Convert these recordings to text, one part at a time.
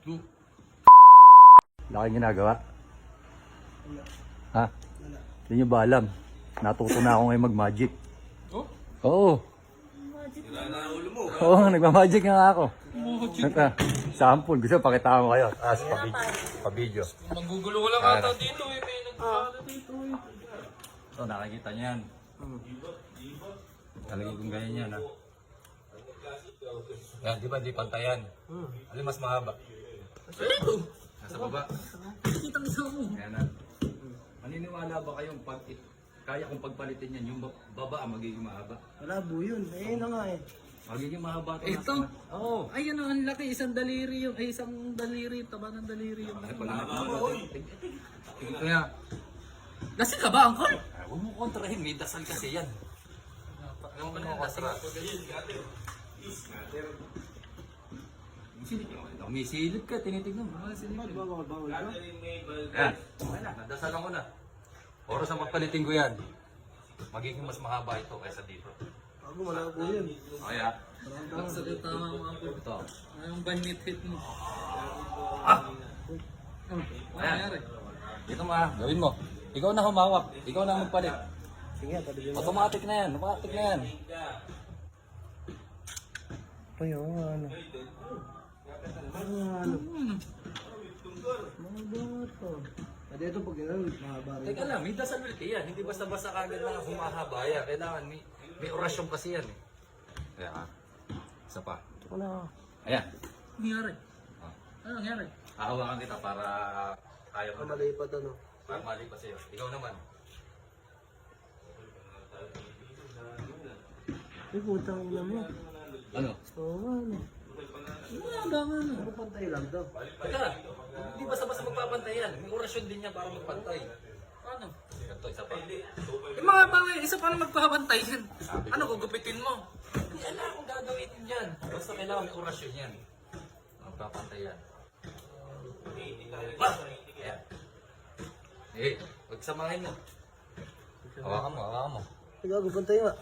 Go. Laking ginagawa? Ha? Hindi nyo ba alam? Natuto na ako ngayon mag-magic. Oh? Oo. Sira na ang ulo mo. Oo, nagmamagic nga ako. Magic. Ito, sample. Gusto pakita ko kayo. Pa-video. Manggugulo ko lang ata dito eh. May nagkakala dito eh. Ito, nakikita nyo yan. Talagay kong ganyan yan, ha? Yan, di ba hindi pantayan? Alin mas mahaba? Nasa baba. Kitang isa mo. Ayan na. Maniniwala ba kayong kaya kong pagpalitin yan, yung baba ang magiging mahaba? Malabo yun. Eh, na nga eh. Magiging mahaba ito. Ito? Oo. Ay, ano, ang laki. Isang daliri yung, ay, isang daliri, taba ng daliri yung. Ay, pala tingin ko nga. Lasing ka ba, Uncle? Huwag mo kontrahin, may dasal kasi yan. Huwag mo kontra. May silip ka, tinitignan mo. Bawal ka? Yan. Okay na, nadasalan ko na. Oras ang magpalitin ko yan. Magiging mas mahaba ito kaysa dito. Bago, malabo yun. Kaya, Ang sagot tama mo, Uncle. ito. Anong banit hit mo? Ano Ayan. nangyari? Dito gawin mo. Ikaw na humawak. Ikaw na magpalit. Sige, tabi mo. Automatic na yan. Automatic na yan. Ay, oo nga, ano. Ano? Mga bata. Pwede ito pag gano'n, mahaba rin. Teka lang, may dasal ulit yan. Hindi basta-basta kagad na humahaba yan. Kailangan may orasyon kasi yan. Kaya isa pa. Ito ko na. Ayan. Ano nangyari? Ano nangyari? Hahawakan kita para kaya mo na. Malipad, ano. Para malipas sa'yo. Ikaw naman. Ay, putang ina mo. Ano? Oo nga, ano. Wala nga na. Ano pantay lang to? Teka, hindi basta-basta magpapantay yan. May orasyon din yan para magpantay. Ano? Ito, isa pa. Eh mga bagay, isa pa na magpapantay yan. Ano, gugupitin mo? Hindi alam kung gagawin yan. Basta kailangan may orasyon yan. Magpapantay yan. Ayan. Eh, pagsamahin mo. Hawakan mo, hawakan mo. Ay, gago, pantay nga.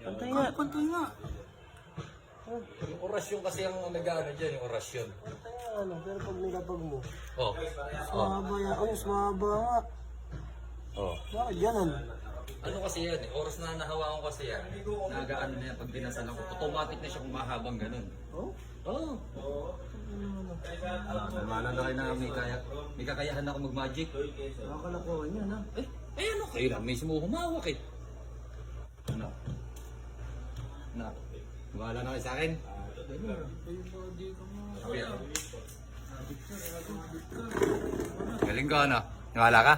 Pantay nga. Pantay nga. Yung orasyon kasi ang nag-ano dyan, yung orasyon. Pantay nga, ano. Pero pag nilapag mo, Oh. mas mahaba yan. Oh, mas mahaba nga. Oh. Bakit ganun? Ano kasi yan eh, oras na nahawakan ko kasi yan. Nagaano na yan, pag dinasalan ko, automatic na siya kumahabang ganun. Oh? Oo. Namala na kayo na may kakayahan na ako mag-magic. Nakakalakuhan yan, ha? Eh ano kayo na, mismo humawak eh. Ano? Na, wala na kayo sa akin? Okay. Galing ka na. Wala ka?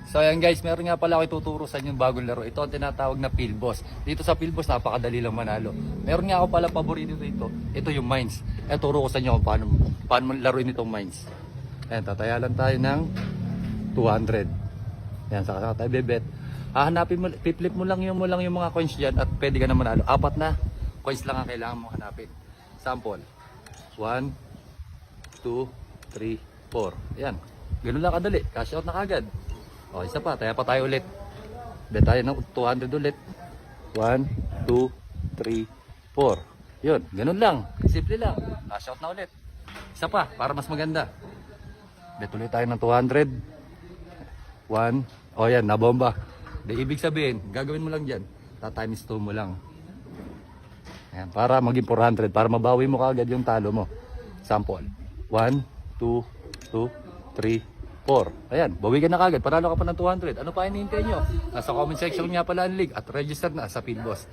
So ayan guys, meron nga pala ako ituturo sa inyo yung bagong laro. Ito ang tinatawag na Field Boss. Dito sa Field Boss, napakadali lang manalo. Meron nga ako pala paborito dito. Ito yung Mines. Ayan, turo ko sa inyo kung paano laruin itong Mines. Ayan, tataya lang tayo ng 200. Ayan, saka tayo bebet. Hahanapin mo, piplip mo lang yung mga coins dyan at pwede ka na manalo. 4 na coins lang ang kailangan mo hanapin. Sample. 1, 2, 3, 4. Ayan, ganun lang kadali. Cash out na kagad. O, isa pa. Taya pa tayo ulit. Bet tayo ng 200 ulit. 1, 2, 3, 4. Yun, ganun lang. Simple lang. Cash out na ulit. Isa pa, para mas maganda. Bet ulit tayo ng 200. 1. O yan, nabomba. Di ibig sabihin, gagawin mo lang dyan. Times 2 mo lang. Ayan, para maging 400. Para mabawi mo kagad yung talo mo. Sample. 1, 2, 3, 4. Ayan, bawi ka na kagad. Panalo ka pa ng 200. Ano pa hinihintay nyo? Nasa comment section niya pala ang link at register na sa Field Boss.